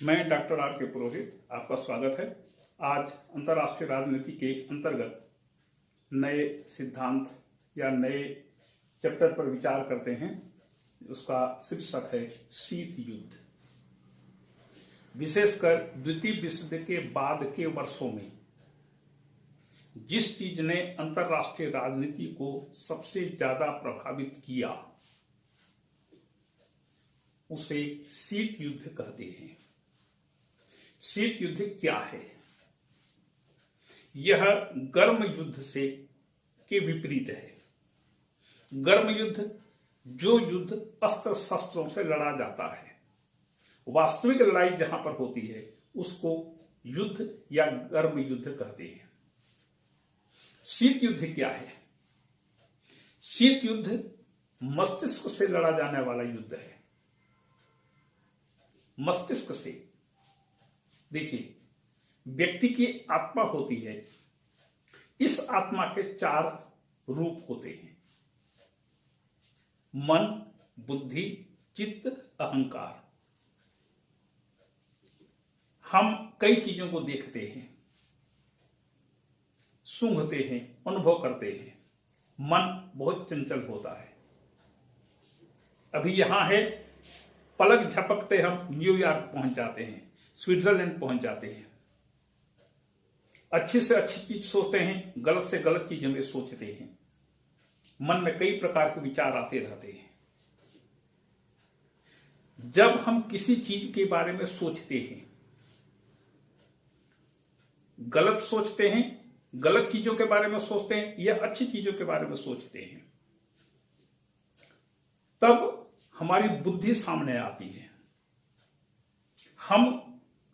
मैं doctor R के पुरोहित, आपका स्वागत है। आज अंतर्राष्ट्रीय राजनीति के अंतर्गत नए सिद्धांत या नए चैप्टर पर विचार करते हैं। उसका शीर्षक है शीत युद्ध। विशेषकर द्वितीय विश्व युद्ध के बाद के वर्षों में जिस चीज ने अंतर्राष्ट्रीय राजनीति को सबसे ज्यादा प्रभावित किया उसे शीत युद्ध कहते हैं। शीत युद्ध क्या है? यह गर्म युद्ध से के विपरीत है। गर्म युद्ध जो युद्ध अस्त्र शस्त्रों से लड़ा जाता है, वास्तविक लड़ाई जहां पर होती है उसको युद्ध या गर्म युद्ध कहते हैं। शीत युद्ध क्या है? शीत युद्ध मस्तिष्क से लड़ा जाने वाला युद्ध है। मस्तिष्क से, देखिए, व्यक्ति की आत्मा होती है। इस आत्मा के 4 रूप होते हैं: मन, बुद्धि, चित्त, अहंकार। हम कई चीजों को देखते हैं, सूंघते हैं, अनुभव करते हैं। मन बहुत चंचल होता है। अभी यहां है, पलक झपकते हम न्यूयॉर्क पहुंच जाते हैं, स्विट्जरलैंड पहुंच जाते हैं। अच्छी से अच्छी चीज सोचते हैं, गलत से गलत चीज हमें सोचते हैं। मन में कई प्रकार के विचार आते रहते हैं। जब हम किसी चीज के बारे में सोचते हैं, गलत सोचते हैं, गलत चीजों के बारे में सोचते हैं या अच्छी चीजों के बारे में सोचते हैं, तब हमारी बुद्धि सामने आती है। हम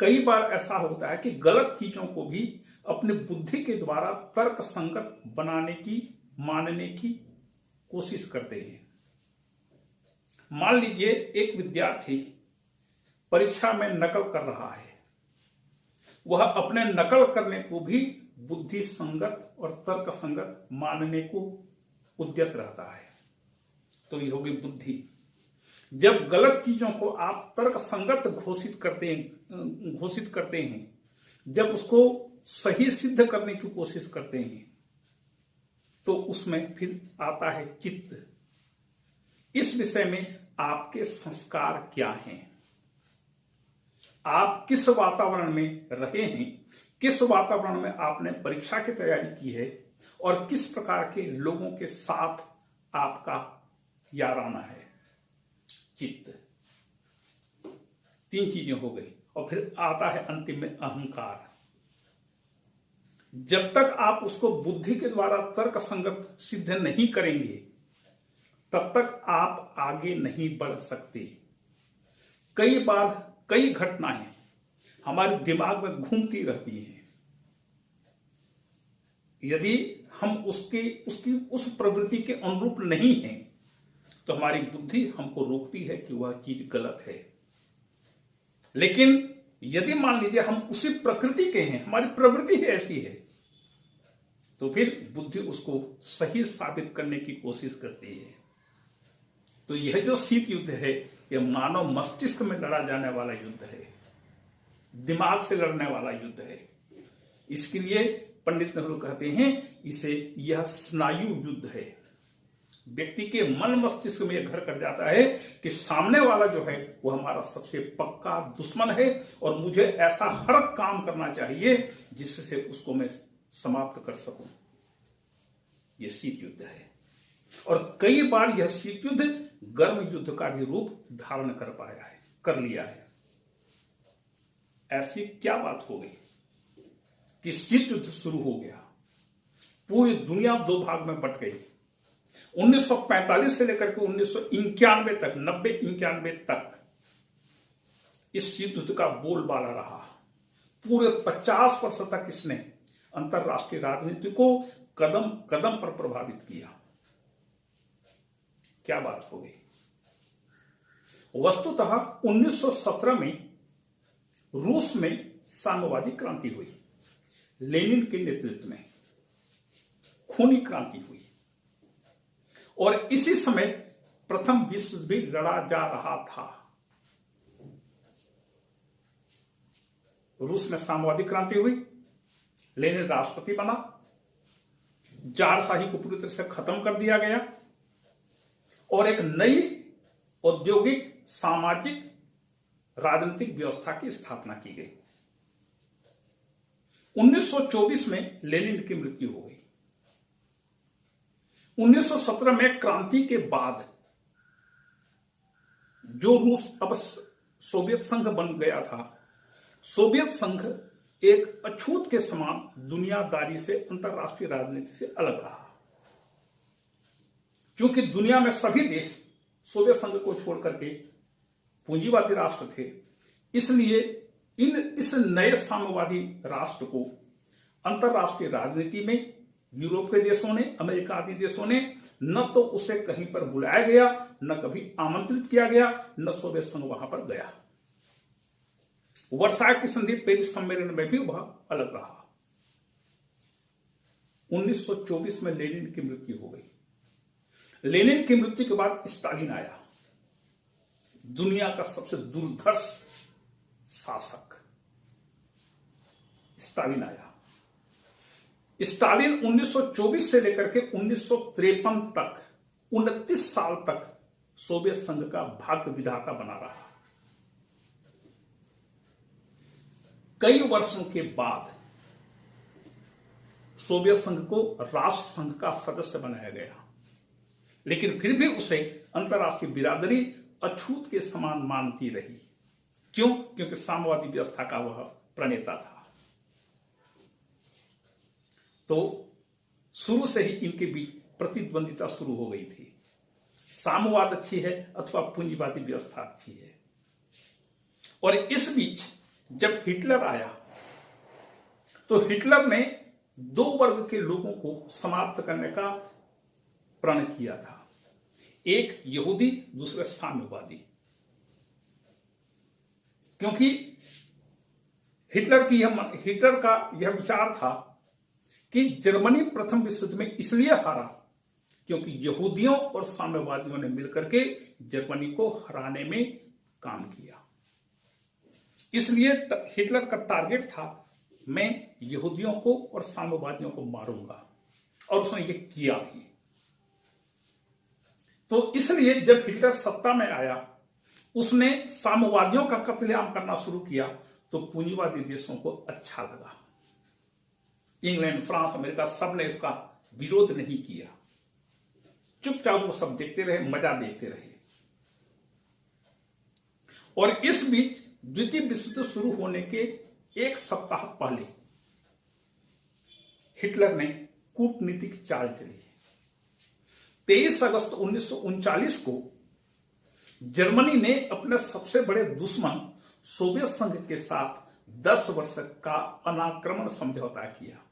कई बार ऐसा होता है कि गलत चीजों को भी अपने बुद्धि के द्वारा तर्क संगत बनाने की, मानने की कोशिश करते हैं। मान लीजिए एक विद्यार्थी परीक्षा में नकल कर रहा है, वह अपने नकल करने को भी बुद्धि संगत और तर्क संगत मानने को उद्यत रहता है। तो ये होगी बुद्धि। जब गलत चीजों को आप तर्क संगत घोषित करते हैं, जब उसको सही सिद्ध करने की कोशिश करते हैं, तो उसमें फिर आता है चित्त। इस विषय में आपके संस्कार क्या हैं? आप किस वातावरण में रहे हैं, किस वातावरण में आपने परीक्षा की तैयारी की है और किस प्रकार के लोगों के साथ आपका याराना है। चित्त। 3 चीजें हो गई। और फिर आता है अंतिम में अहंकार। जब तक आप उसको बुद्धि के द्वारा तर्क संगत सिद्ध नहीं करेंगे, तब तक आप आगे नहीं बढ़ सकते। कई बार कई घटनाएं हमारे दिमाग में घूमती रहती हैं। यदि हम उस प्रवृत्ति के अनुरूप नहीं हैं, तो हमारी बुद्धि हमको रोकती है कि वह चीज गलत है। लेकिन यदि मान लीजिए हम उसी प्रकृति के हैं, हमारी प्रवृत्ति ही ऐसी है, तो फिर बुद्धि उसको सही साबित करने की कोशिश करती है। तो यह जो शीत युद्ध है, यह मानव मस्तिष्क में लड़ा जाने वाला युद्ध है, दिमाग से लड़ने वाला युद्ध है। इसके लिए पंडित नेहरू कहते हैं इसे यह स्नायु युद्ध है। व्यक्ति के मन मस्तिष्क में यह घर कर जाता है कि सामने वाला जो है वह हमारा सबसे पक्का दुश्मन है और मुझे ऐसा हर काम करना चाहिए जिससे उसको मैं समाप्त कर सकूं। यह शीत युद्ध है। और कई बार यह शीत युद्ध गर्म युद्ध का भी रूप धारण कर लिया है। ऐसी क्या बात हो गई कि शीत युद्ध शुरू हो गया? पूरी दुनिया 2 भाग में बट गई। 1945 से लेकर के 1991 तक, 90-91 तक इस शीत युद्ध का बोलबाला रहा। पूरे 50 वर्ष तक इसने अंतरराष्ट्रीय राजनीति को कदम कदम पर प्रभावित किया। क्या बात हो गई? वस्तुतः 1917 में रूस में साम्यवादी क्रांति हुई। लेनिन के नेतृत्व में खूनी क्रांति हुई और इसी समय प्रथम विश्व युद्ध भी लड़ा जा रहा था। रूस में साम्यवादी क्रांति हुई, लेनिन राष्ट्रपति बना, जारशाही को पूरी तरह से खत्म कर दिया गया और एक नई औद्योगिक, सामाजिक, राजनीतिक व्यवस्था की स्थापना की गई। 1924 में लेनिन की मृत्यु हो गई। 1917 में क्रांति के बाद जो रूस अब सोवियत संघ बन गया था, सोवियत संघ एक अछूत के समान दुनियादारी से, अंतरराष्ट्रीय राजनीति से अलग रहा। क्योंकि दुनिया में सभी देश सोवियत संघ को छोड़कर के पूंजीवादी राष्ट्र थे, इसलिए इस नए साम्यवादी राष्ट्र को अंतरराष्ट्रीय राजनीति में यूरोप के देशों ने, अमेरिका आदि देशों ने न तो उसे कहीं पर बुलाया गया, न कभी आमंत्रित किया गया, न सोवियत संघ वहां पर गया। वर्साय की संधि, पेरिस सम्मेलन में भी वह अलग रहा। 1924 में लेनिन की मृत्यु हो गई। लेनिन की मृत्यु के बाद स्टालिन आया, दुनिया का सबसे दुर्धर्ष शासक स्टालिन आया। स्टालिन 1924 से लेकर के 1953 तक 29 साल तक सोवियत संघ का भाग्य विधाता बना रहा। कई वर्षों के बाद सोवियत संघ को राष्ट्र संघ का सदस्य बनाया गया, लेकिन फिर भी उसे अंतरराष्ट्रीय बिरादरी अछूत के समान मानती रही। क्यों? क्योंकि साम्यवादी व्यवस्था का वह प्रणेता था। तो शुरू से ही इनके बीच प्रतिद्वंदिता शुरू हो गई थी, साम्यवाद अच्छी है अथवा पूंजीवादी व्यवस्था अच्छी है। और इस बीच जब हिटलर आया तो हिटलर ने दो वर्ग के लोगों को समाप्त करने का प्रण किया था, एक यहूदी, दूसरा साम्यवादी। क्योंकि हिटलर का यह विचार था कि जर्मनी प्रथम विश्व युद्ध में इसलिए हारा क्योंकि यहूदियों और साम्यवादियों ने मिलकर के जर्मनी को हराने में काम किया। इसलिए हिटलर का टारगेट था, मैं यहूदियों को और साम्यवादियों को मारूंगा, और उसने ये किया भी। तो इसलिए जब हिटलर सत्ता में आया, उसने साम्यवादियों का कत्लेआम करना शुरू किया तो पूंजीवादी देशों को अच्छा लगा। इंग्लैंड, फ्रांस, अमेरिका सब ने इसका विरोध नहीं किया, चुपचाप वो सब देखते रहे, मजा देखते रहे। और इस बीच द्वितीय विश्व युद्ध शुरू होने के एक सप्ताह पहले हिटलर ने कूटनीतिक चाल चली। 23 अगस्त 1939 को जर्मनी ने अपने सबसे बड़े दुश्मन सोवियत संघ के साथ 10 वर्ष का अनाक्रमण समझौता किया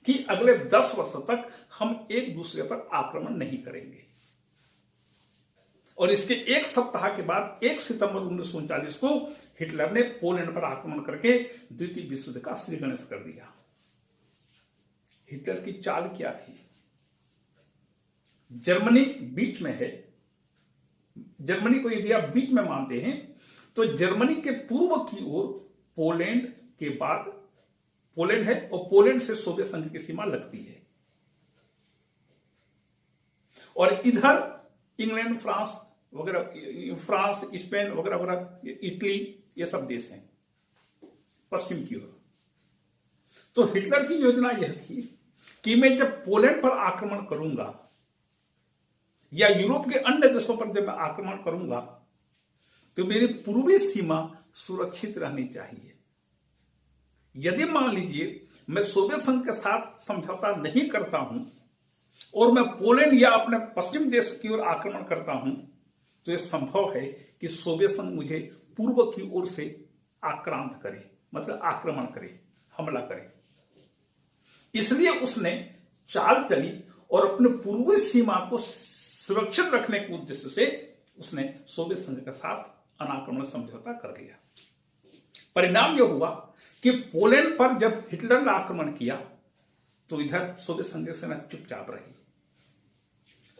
कि अगले 10 वर्ष तक हम एक दूसरे पर आक्रमण नहीं करेंगे। और इसके एक सप्ताह के बाद 1 सितंबर 1939 को हिटलर ने पोलैंड पर आक्रमण करके द्वितीय विश्व युद्ध का श्रीगणेश कर दिया। हिटलर की चाल क्या थी? जर्मनी बीच में है, जर्मनी को यदि आप बीच में मानते हैं तो जर्मनी के पूर्व की ओर पोलैंड के बाद पोलैंड है और पोलैंड से सोवियत संघ की सीमा लगती है, और इधर इंग्लैंड, फ्रांस वगैरह, फ्रांस, स्पेन वगैरह वगैरह, इटली, ये सब देश हैं पश्चिम की ओर। तो हिटलर की योजना यह थी कि मैं जब पोलैंड पर आक्रमण करूंगा या यूरोप के अन्य देशों पर जब मैं आक्रमण करूंगा तो मेरी पूर्वी सीमा सुरक्षित रहनी चाहिए। यदि मान लीजिए मैं सोवियत संघ के साथ समझौता नहीं करता हूं और मैं पोलैंड या अपने पश्चिम देश की ओर आक्रमण करता हूं तो यह संभव है कि सोवियत संघ मुझे पूर्व की ओर से आक्रांत करे, मतलब आक्रमण करे, हमला करे। इसलिए उसने चाल चली और अपने पूर्वी सीमा को सुरक्षित रखने के उद्देश्य से उसने सोवियत संघ के साथ अनाक्रमण समझौता कर लिया। परिणाम यह हुआ कि पोलैंड पर जब हिटलर ने आक्रमण किया तो इधर सोवियत संघ की सेना चुपचाप रही,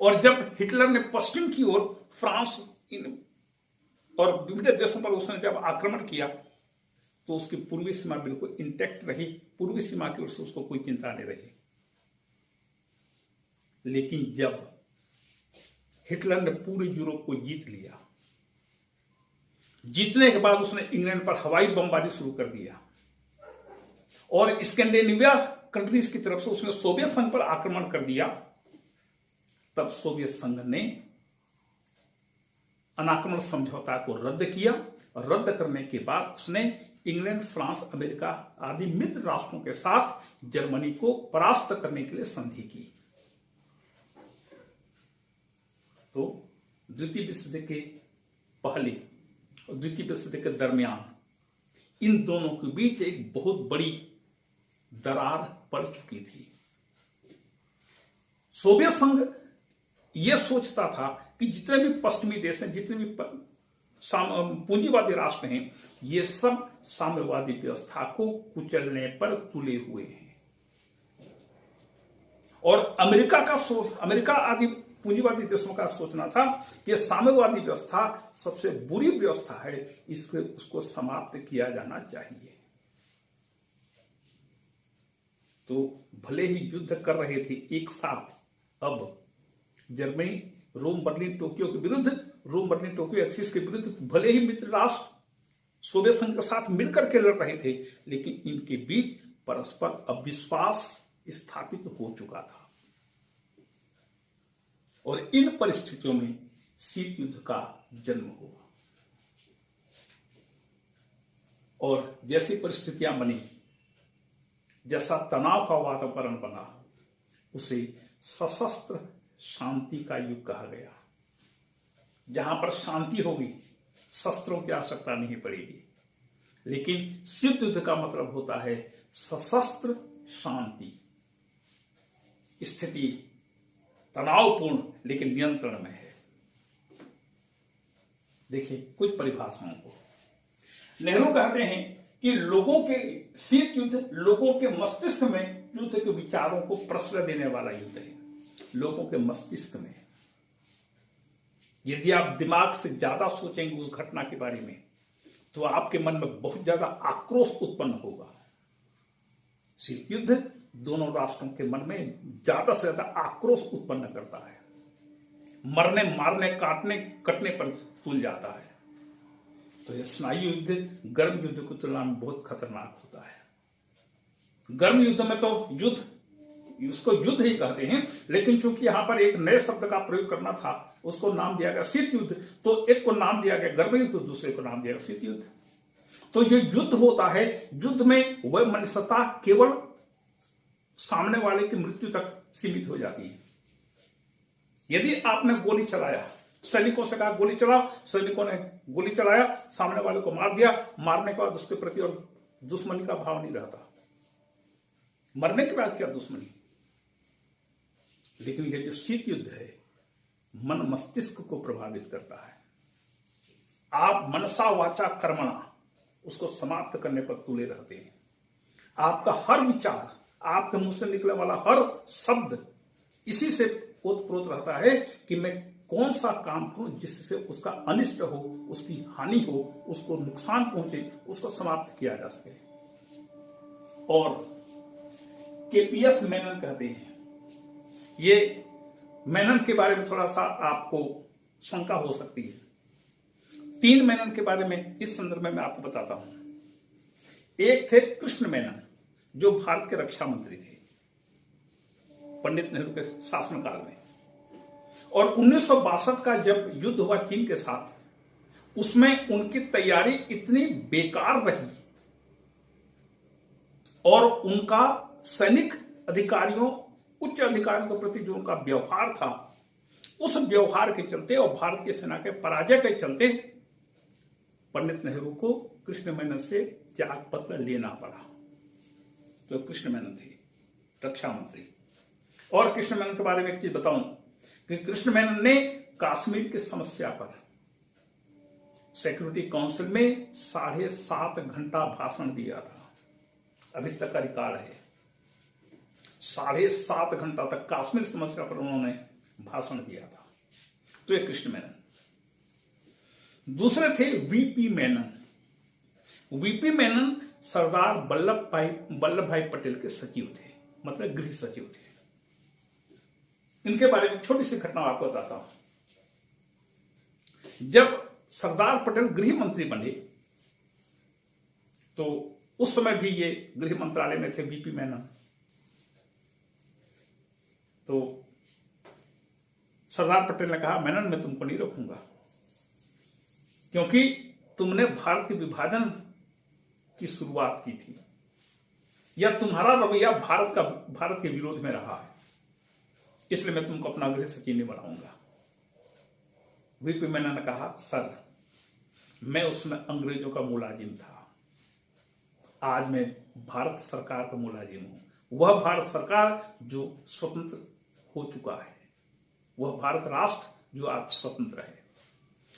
और जब हिटलर ने पश्चिम की ओर फ्रांस और विभिन्न देशों पर उसने जब आक्रमण किया तो उसकी पूर्वी सीमा बिल्कुल इंटैक्ट रही, पूर्वी सीमा की ओर से उसको कोई चिंता नहीं रही। लेकिन जब हिटलर ने पूरे यूरोप को जीत लिया, जीतने के बाद उसने इंग्लैंड पर हवाई बमबारी शुरू कर दिया और स्कैंडिनेविया कंट्रीज की तरफ से उसने सोवियत संघ पर आक्रमण कर दिया। तब सोवियत संघ ने अनाक्रमण समझौता को रद्द किया और रद्द करने के बाद उसने इंग्लैंड, फ्रांस, अमेरिका आदि मित्र राष्ट्रों के साथ जर्मनी को परास्त करने के लिए संधि की। तो द्वितीय विश्व युद्ध के पहले और द्वितीय विश्व युद्ध के दरमियान इन दोनों के बीच एक बहुत बड़ी दरार पड़ चुकी थी। सोवियत संघ यह सोचता था कि जितने भी पश्चिमी देश हैं, जितने भी पूंजीवादी राष्ट्र हैं, ये सब साम्यवादी व्यवस्था को कुचलने पर तुले हुए हैं। और अमेरिका आदि पूंजीवादी देशों का सोचना था कि साम्यवादी व्यवस्था सबसे बुरी व्यवस्था है, उसको समाप्त किया जाना चाहिए। तो भले ही युद्ध कर रहे थे एक साथ, अब जर्मनी रोम, बर्लिन, टोक्यो के विरुद्ध, रोम, बर्लिन, टोक्यो एक्सिस के विरुद्ध भले ही मित्र राष्ट्र सोवियत संघ के साथ मिलकर के लड़ रहे थे, लेकिन इनके बीच परस्पर अविश्वास स्थापित हो चुका था। और इन परिस्थितियों में शीत युद्ध का जन्म हुआ। और जैसी परिस्थितियां बनी, जैसा तनाव का वातावरण बना, उसे सशस्त्र शांति का युग कहा गया। जहां पर शांति होगी, शस्त्रों की आवश्यकता नहीं पड़ेगी। लेकिन शीत युद्ध का मतलब होता है सशस्त्र शांति। स्थिति तनावपूर्ण लेकिन नियंत्रण में है। देखिए कुछ परिभाषाओं को। नेहरू कहते हैं कि लोगों के शीत युद्ध लोगों के मस्तिष्क में युद्ध के विचारों को प्रश्रय देने वाला युद्ध है। लोगों के मस्तिष्क में, यदि आप दिमाग से ज्यादा सोचेंगे उस घटना के बारे में, तो आपके मन में बहुत ज्यादा आक्रोश उत्पन्न होगा। शीत युद्ध दोनों राष्ट्रों के मन में ज्यादा से ज्यादा आक्रोश उत्पन्न करता है, मरने, मारने, काटने, कटने पर तुल जाता है। तो यह स्नायु युद्ध गर्म युद्ध की तुलना में बहुत खतरनाक होता है। गर्म युद्ध में तो उसको युद्ध ही कहते हैं, लेकिन चूंकि यहां पर एक नए शब्द का प्रयोग करना था, उसको नाम दिया गया शीत युद्ध। तो एक को नाम दिया गया गर्म युद्ध, दूसरे को नाम दिया गया शीत युद्ध। तो जो युद्ध होता है, युद्ध में वह मनुष्यता केवल सामने वाले की मृत्यु तक सीमित हो जाती है। यदि आपने गोली चलाया, सैनिकों से कहा गोली चलाओ, सैनिकों ने गोली चलाया, सामने वाले को मार दिया, मारने के बाद उसके प्रति और दुश्मनी का भाव नहीं रहता। मरने के बाद क्या दुश्मनी। लेकिन यह जो शीत युद्ध है, मन मस्तिष्क को प्रभावित करता है। आप मनसा वाचा कर्मणा उसको समाप्त करने पर तुले रहते हैं। आपका हर विचार, आपके मुंह से निकलने वाला हर शब्द इसी से ओतप्रोत रहता है कि मैं कौन सा काम करूं जिससे उसका अनिष्ट हो, उसकी हानि हो, उसको नुकसान पहुंचे, उसको समाप्त किया जा सके। और केपीएस मेनन कहते हैं, ये मेनन के बारे में थोड़ा सा आपको शंका हो सकती है। 3 मेनन के बारे में इस संदर्भ में मैं आपको बताता हूं। एक थे कृष्ण मेनन, जो भारत के रक्षा मंत्री थे पंडित नेहरू के शासनकाल में। और 1962 का जब युद्ध हुआ चीन के साथ, उसमें उनकी तैयारी इतनी बेकार रही और उनका सैनिक अधिकारियों, उच्च अधिकारियों के प्रति जो उनका व्यवहार था, उस व्यवहार के चलते और भारतीय सेना के पराजय के चलते पंडित नेहरू को कृष्ण मेनन से त्याग पत्र लेना पड़ा। तो कृष्ण मेनन थे रक्षा मंत्री। और कृष्ण मेनन के बारे में एक चीज बताऊं कि कृष्ण मेनन ने कश्मीर की समस्या पर सिक्योरिटी काउंसिल में 7.5 घंटा भाषण दिया था। अभी तक का रिकॉर्ड है, 7.5 घंटा तक कश्मीर समस्या पर उन्होंने भाषण दिया था। तो ये कृष्ण मेनन। दूसरे थे वीपी मेनन। वीपी मेनन सरदार वल्लभ भाई पटेल के सचिव थे, मतलब गृह सचिव थे। इनके बारे में छोटी सी घटना आपको बताता हूं। जब सरदार पटेल गृह मंत्री बने तो उस समय भी ये गृह मंत्रालय में थे वीपी मेनन। तो सरदार पटेल ने कहा, मेनन मैं तुमको नहीं रखूंगा क्योंकि तुमने भारत के विभाजन की शुरुआत की थी, या तुम्हारा रवैया भारत के विरोध में रहा है, इसलिए मैं तुमको अपना गृह सचिव नहीं बनाऊंगा। वीपी मेनन ने कहा, सर मैं उसमें अंग्रेजों का मुलाजिम था, आज मैं भारत सरकार का मुलाजिम हूं। वह भारत सरकार जो स्वतंत्र हो चुका है, वह भारत राष्ट्र जो आज स्वतंत्र है,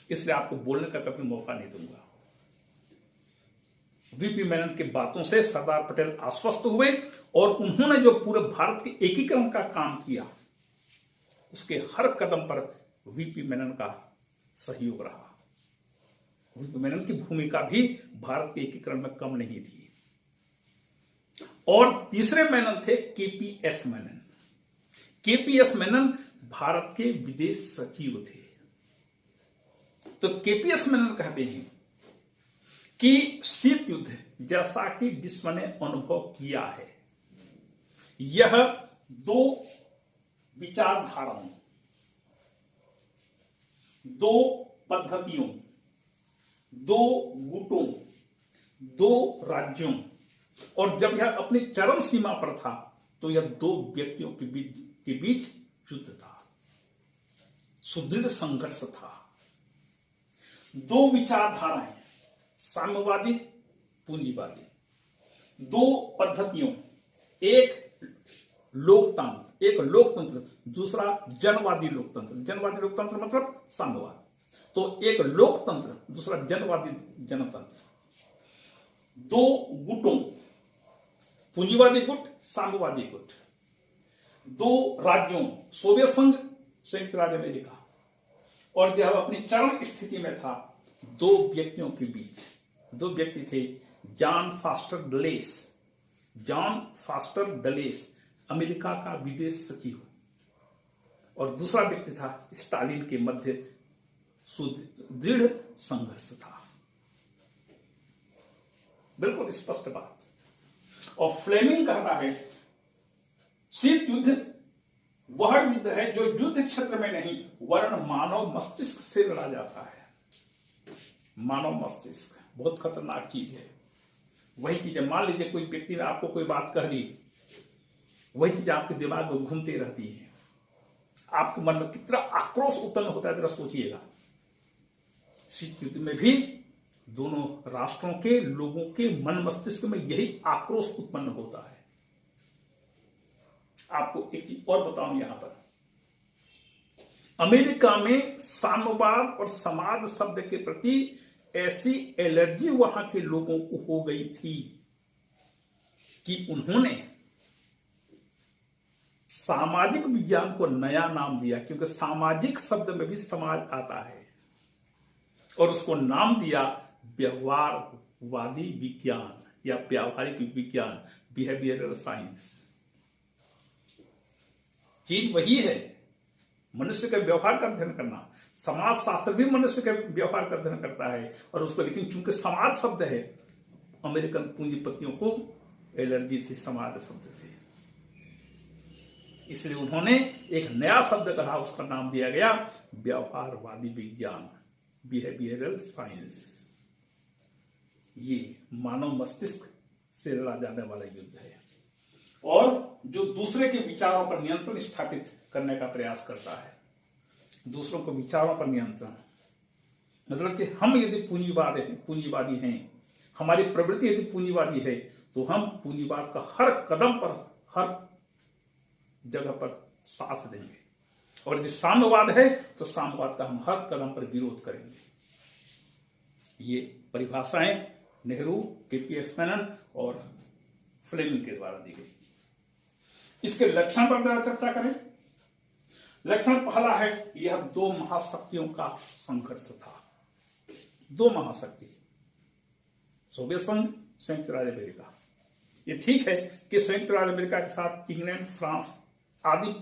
इसलिए आपको बोलने का कभी मौका नहीं दूंगा। वीपी मेनन की बातों से सरदार पटेल आश्वस्त हुए और उन्होंने जो पूरे भारत के एकीकरण का काम किया, उसके हर कदम पर वीपी मेनन का सहयोग रहा। वीपी मेनन की भूमिका भी भारत के एकीकरण में कम नहीं थी। और तीसरे मेनन थे केपीएस मेनन। केपीएस मेनन भारत के विदेश सचिव थे। तो केपीएस मेनन कहते हैं कि शीत युद्ध जैसा कि विश्व ने अनुभव किया है, यह दो विचारधाराओं, दो पद्धतियों, दो गुटों, दो राज्यों, और जब यह अपनी चरम सीमा पर था तो यह दो व्यक्तियों के बीच युद्ध था, सुदृढ़ संघर्ष था। दो विचारधाराएं, साम्यवादी, पूंजीवादी, दो पद्धतियों, एक लोकतंत्र, दूसरा जनवादी लोकतंत्र। जनवादी लोकतंत्र मतलब साम्यवाद। तो एक लोकतंत्र, दूसरा जनवादी जनतंत्र। दो गुटों, पूंजीवादी गुट, साम्यवादी गुट। दो राज्यों, सोवियत संघ, संयुक्त राज्य अमेरिका। और जब अपनी चरम स्थिति में था, दो व्यक्तियों के बीच, दो व्यक्ति थे, जॉन फास्टर डलेस, अमेरिका का विदेश सचिव, और दूसरा व्यक्ति था स्टालिन के मध्य सुदृढ़ संघर्ष था। बिल्कुल स्पष्ट बात। और फ्लेमिंग कहता है, शीत युद्ध वह युद्ध है जो युद्ध क्षेत्र में नहीं वरन मानव मस्तिष्क से लड़ा जाता है। मानव मस्तिष्क बहुत खतरनाक चीज है। वही चीज है, मान लीजिए कोई व्यक्ति ने आपको कोई बात कह दी, वही चीज आपके दिमाग में घूमती रहती है, आपके मन में कितना आक्रोश उत्पन्न होता है, जरा सोचिएगा। शीत युद्ध में भी दोनों राष्ट्रों के लोगों के मन मस्तिष्क में यही आक्रोश उत्पन्न होता है। आपको एक चीज और बताऊं, यहां पर अमेरिका में साम्यवाद और समाज शब्द के प्रति ऐसी एलर्जी वहां के लोगों को हो गई थी कि उन्होंने सामाजिक विज्ञान को नया नाम दिया, क्योंकि सामाजिक शब्द में भी समाज आता है, और उसको नाम दिया व्यवहारवादी विज्ञान या व्यावहारिक विज्ञान, बिहेवियरल साइंस। चीज वही है, मनुष्य के व्यवहार का अध्ययन करना। समाज शास्त्र भी मनुष्य के व्यवहार का अध्ययन करता है और उसको, लेकिन चूंकि समाज शब्द है, अमेरिकन पूंजीपतियों को एलर्जी थी समाज शब्द से, इसलिए उन्होंने एक नया शब्द कहा, उसका नाम दिया गया व्यवहारवादी विज्ञान, बिहेवियरल साइंस। ये मानव मस्तिष्क से लड़ा जाने वाला युद्ध है, और जो दूसरे के विचारों पर नियंत्रण स्थापित करने का प्रयास करता है। दूसरों को विचारों पर नियंत्रण मतलब कि हम यदि पूंजीवादी हैं, हमारी प्रवृत्ति यदि पूंजीवादी है, तो हम पूंजीवाद का हर कदम पर, हर जगह पर साथ देंगे, और यदि साम्यवाद है तो साम्यवाद का हम हर कदम पर विरोध करेंगे। ये परिभाषाएं नेहरू, केपीएस मेनन और फ्लेमिंग के द्वारा दी गई। इसके लक्षण पर जरा चर्चा करें। लक्षण पहला है, यह दो महाशक्तियों का संघर्ष था। दो महाशक्ति, सोवियत संघ, संयुक्त राज्य अमेरिका। ये ठीक है कि संयुक्त राज्य अमेरिका के साथ इंग्लैंड, फ्रांस आदि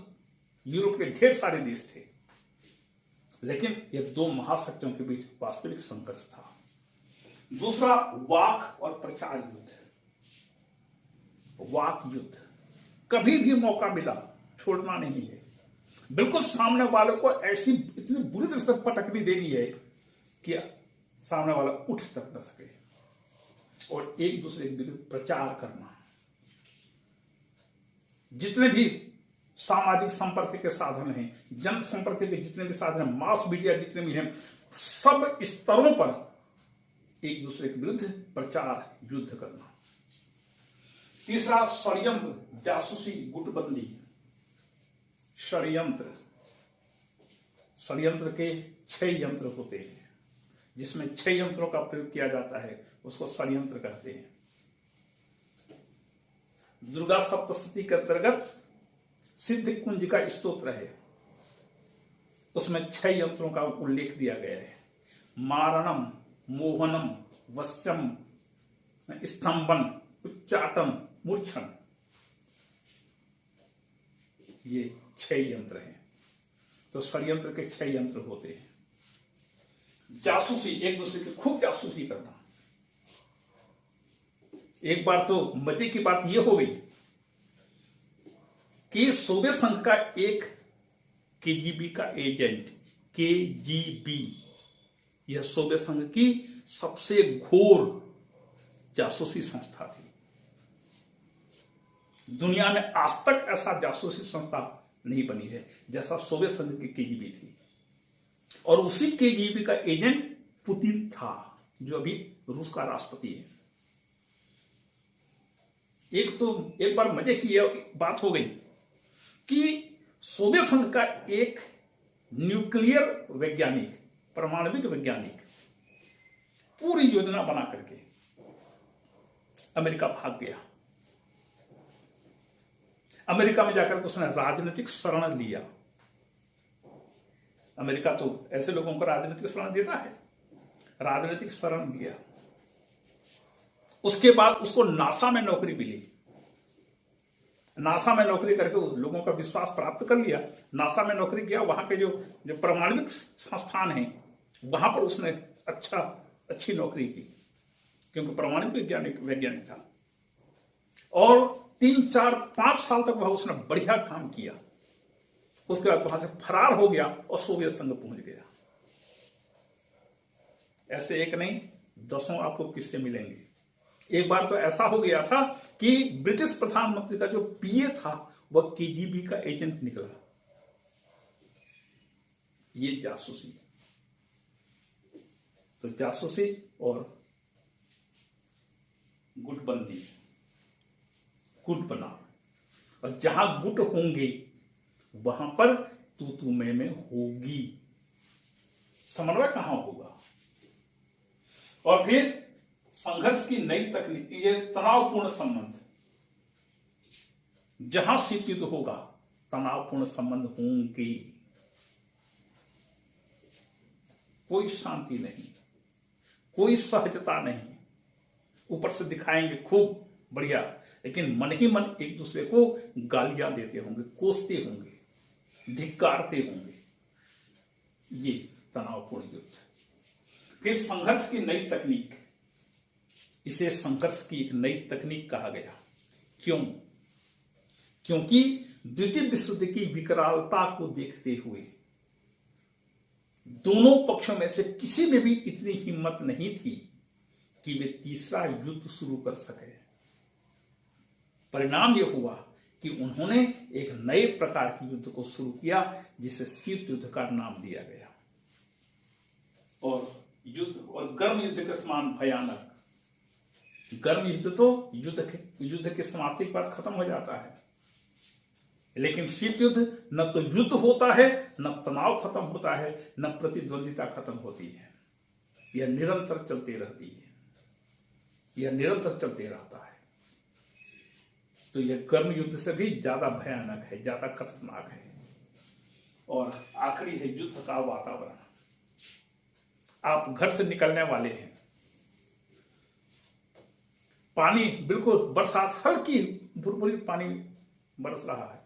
यूरोप के ढेर सारे देश थे, लेकिन ये दो महाशक्तियों के बीच वास्तविक संघर्ष था। दूसरा, वाक और प्रचार युद्ध। वाक युद्ध, कभी भी मौका मिला छोड़ना नहीं है। बिल्कुल सामने वाले को ऐसी इतनी बुरी तरह से पटकनी देनी है कि सामने वाला उठ तक न सके, और एक दूसरे के विरुद्ध प्रचार करना। जितने भी सामाजिक संपर्क के साधन हैं, जन संपर्क के जितने भी साधन हैं, मास मीडिया जितने भी हैं, सब स्तरों पर एक दूसरे के विरुद्ध प्रचार युद्ध करना। तीसरा, षड्यंत्र, जासूसी, गुटबंदी। षड्यंत्र, षड्यंत्र के 6 यंत्र होते हैं, जिसमें 6 यंत्रों का प्रयोग किया जाता है, उसको षड्यंत्र कहते हैं। दुर्गा सप्तशती के अंतर्गत सिद्ध कुंज का स्तोत्र है, उसमें 6 यंत्रों का उल्लेख दिया गया है। मारणम, मोहनम, वश्चम, स्तंभन, उच्चाटन, मूर्छन। ये 6 यंत्र हैं। तो षड्यंत्र के 6 यंत्र होते हैं। जासूसी, एक दूसरे की खूब जासूसी करना। एक बार तो मजे की बात यह हो गई कि सोवियत संघ का एक केजीबी का एजेंट, केजीबी, यह सोवियत संघ की सबसे घोर जासूसी संस्था थी। दुनिया में आज तक ऐसा जासूसी संस्था नहीं बनी है जैसा सोवियत संघ की केजीबी थी। और उसी केजीबी का एजेंट पुतिन था, जो अभी रूस का राष्ट्रपति है। एक बार मजे की बात हो गई कि सोवियत संघ का एक न्यूक्लियर वैज्ञानिक, परमाणविक वैज्ञानिक, पूरी योजना बना करके अमेरिका भाग गया। अमेरिका में जाकर के उसने राजनीतिक शरण लिया। अमेरिका तो ऐसे लोगों को राजनीतिक शरण देता है, राजनीतिक शरण लिया। उसके बाद उसको नासा में नौकरी मिली। नासा में नौकरी करके लोगों का विश्वास प्राप्त कर लिया। नासा में नौकरी किया, वहां के जो परमाणविक संस्थान हैं वहां पर उसने अच्छी नौकरी की, क्योंकि परमाणु वैज्ञानिक था। और 3, 4, 5 साल तक वह उसने बढ़िया काम किया। उसके बाद वहां से फरार हो गया और सोवियत संघ पहुंच गया। ऐसे एक नहीं, 10 आपको किस्से मिलेंगे। एक बार तो ऐसा हो गया था कि ब्रिटिश प्रधानमंत्री का जो पीए था वह केजीबी का एजेंट निकला। ये जासूसी। तो जासूसी और गुटबंदी, गुट बना, और जहां गुट होंगे वहां पर तू मैं होगी, समन्वय कहां होगा। और फिर संघर्ष की नई तकनीक, ये तनावपूर्ण संबंध, जहां शीत युद्ध होगा तनावपूर्ण संबंध होंगे, कोई शांति नहीं, कोई सहजता नहीं। ऊपर से दिखाएंगे खूब बढ़िया, लेकिन मन ही मन एक दूसरे को गालियां देते होंगे, कोसते होंगे, धिक्कारते होंगे। ये तनावपूर्ण युद्ध। फिर संघर्ष की नई तकनीक, इसे संघर्ष की एक नई तकनीक कहा गया। क्यों? क्योंकि द्वितीय विश्व युद्ध की विकरालता को देखते हुए दोनों पक्षों में से किसी में भी इतनी हिम्मत नहीं थी कि वे तीसरा युद्ध शुरू कर सके। परिणाम यह हुआ कि उन्होंने एक नए प्रकार के युद्ध को शुरू किया, जिसे शीत युद्ध का नाम दिया गया। और युद्ध, और गर्म युद्ध के समान भयानक। गर्म युद्ध तो युद्ध के समाप्ति के बाद खत्म हो जाता है, लेकिन शीत युद्ध न तो युद्ध होता है, न तनाव खत्म होता है, न प्रतिद्वंदिता खत्म होती है। यह निरंतर चलती रहती है, यह निरंतर चलते रहता है। तो यह गर्म युद्ध से भी ज्यादा भयानक है, ज्यादा खतरनाक है। और आखिरी है युद्ध का वातावरण। आप घर से निकलने वाले हैं, पानी बिल्कुल बरसात, हल्की भुरभुरी पानी बरस रहा है,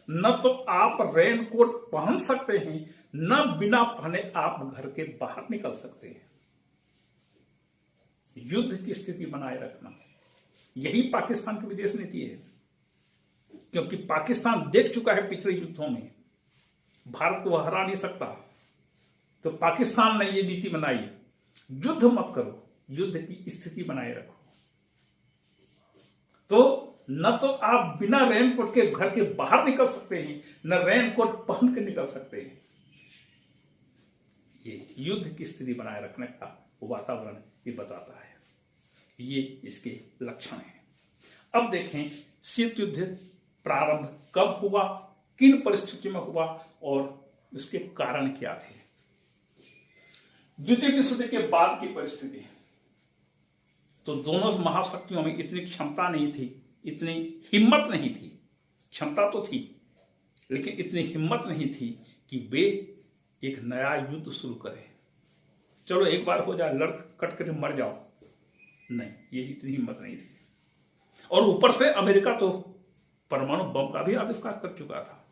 न तो आप रेनकोट पहन सकते हैं, न बिना पहने आप घर के बाहर निकल सकते हैं। युद्ध की स्थिति बनाए रखना, यही पाकिस्तान की विदेश नीति है। क्योंकि पाकिस्तान देख चुका है पिछले युद्धों में भारत को हरा नहीं सकता, तो पाकिस्तान ने यह नीति बनाई, युद्ध मत करो, युद्ध की स्थिति बनाए रखो। तो न तो आप बिना रेनकोट के घर के बाहर निकल सकते हैं, न रेनकोट पहन के निकल सकते हैं। ये युद्ध की स्थिति बनाए रखने का वातावरण ये बताता है, ये इसके लक्षण हैं। अब देखें शीत युद्ध प्रारंभ कब हुआ, किन परिस्थितियों में हुआ और इसके कारण क्या थे। द्वितीय विश्व युद्ध के बाद की परिस्थिति, तो दोनों महाशक्तियों में इतनी क्षमता नहीं थी, इतनी हिम्मत नहीं थी। क्षमता तो थी लेकिन इतनी हिम्मत नहीं थी कि वे एक नया युद्ध शुरू करें। चलो एक बार हो जाए, लड़ कट कर मर जाओ, नहीं, ये इतनी हिम्मत नहीं थी। और ऊपर से अमेरिका तो परमाणु बम का भी आविष्कार कर चुका था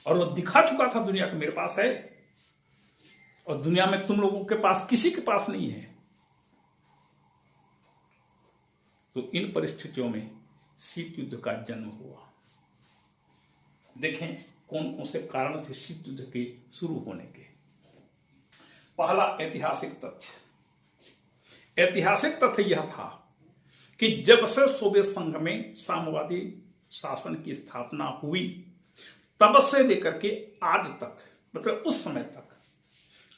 और वो दिखा चुका था दुनिया को, मेरे पास है और दुनिया में तुम लोगों के पास किसी के पास नहीं है। तो इन परिस्थितियों में शीत युद्ध का जन्म हुआ। देखें कौन कौन से कारण थे शीत युद्ध के शुरू होने के। पहला ऐतिहासिक तथ्य, ऐतिहासिक तथ्य यह था कि जब से सोवियत संघ में साम्यवादी शासन की स्थापना हुई, तब से लेकर के आज तक, मतलब उस समय तक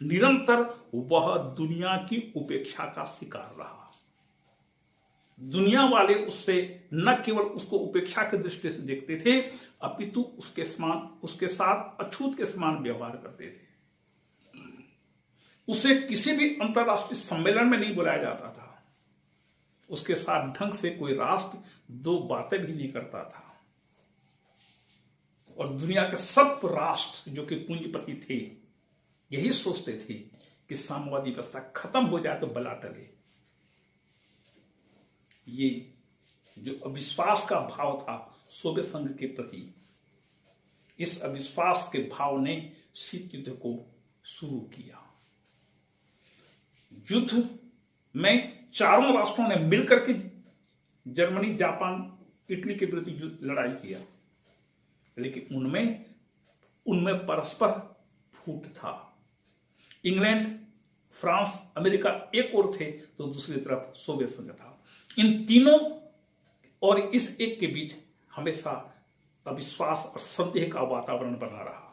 निरंतर वह दुनिया की उपेक्षा का शिकार रहा। दुनिया वाले उससे न केवल उसको उपेक्षा की दृष्टि से देखते थे, अपितु उसके साथ अछूत के समान व्यवहार करते थे। उसे किसी भी अंतरराष्ट्रीय सम्मेलन में नहीं बुलाया जाता था, उसके साथ ढंग से कोई राष्ट्र दो बातें भी नहीं करता था। और दुनिया के सब राष्ट्र जो कि पूंजीपति थे यही सोचते थे कि साम्यवादी व्यवस्था खत्म हो जाए तो बला टले। ये जो अविश्वास का भाव था सोवियत संघ के प्रति, इस अविश्वास के भाव ने शीत युद्ध को शुरू किया। युद्ध में चारों राष्ट्रों ने मिलकर के जर्मनी, जापान, इटली के विरुद्ध लड़ाई किया, लेकिन उनमें परस्पर फूट था। इंग्लैंड, फ्रांस, अमेरिका एक ओर थे तो दूसरी तरफ सोवियत संघ था। इन तीनों और इस एक के बीच हमेशा अविश्वास और संदेह का वातावरण बना रहा।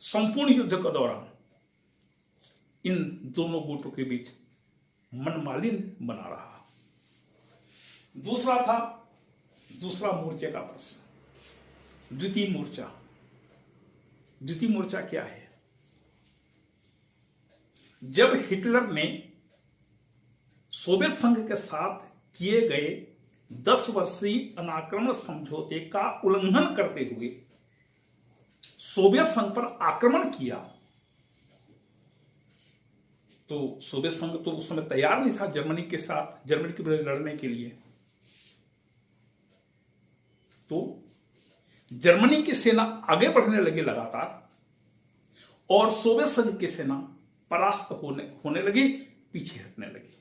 संपूर्ण युद्ध के दौरान इन दोनों गुटों के बीच मनमालिन्य बना रहा। दूसरा मोर्चे का प्रश्न, द्वितीय मोर्चा। द्वितीय मोर्चा क्या है? जब हिटलर ने सोवियत संघ के साथ किए गए 10 वर्षीय अनाक्रमण समझौते का उल्लंघन करते हुए सोवियत संघ पर आक्रमण किया, तो सोवियत संघ तो उस समय तैयार नहीं था जर्मनी के विरुद्ध लड़ने के लिए। तो जर्मनी की सेना आगे बढ़ने लगी लगातार और सोवियत संघ की सेना परास्त होने लगी, पीछे हटने लगी।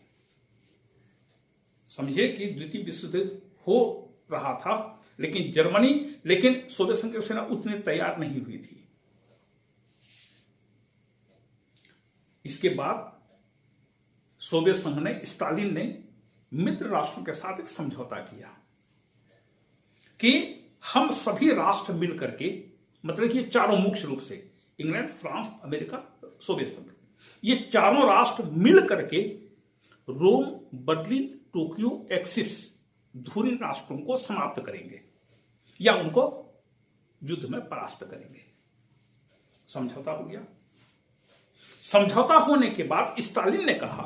समझिए कि द्वितीय विश्व युद्ध हो रहा था, लेकिन सोवियत संघ की सेना उतनी तैयार नहीं हुई थी। इसके बाद सोवियत संघ ने, स्टालिन ने मित्र राष्ट्रों के साथ एक समझौता किया कि हम सभी राष्ट्र मिलकर के, मतलब कि चारों मुख्य रूप से इंग्लैंड, फ्रांस, अमेरिका, सोवियत संघ, ये चारों राष्ट्र मिल करके रोम, बर्लिन, टोक्यो एक्सिस धुरी राष्ट्रों को समाप्त करेंगे या उनको युद्ध में परास्त करेंगे। समझौता हो गया। समझौता होने के बाद स्टालिन ने कहा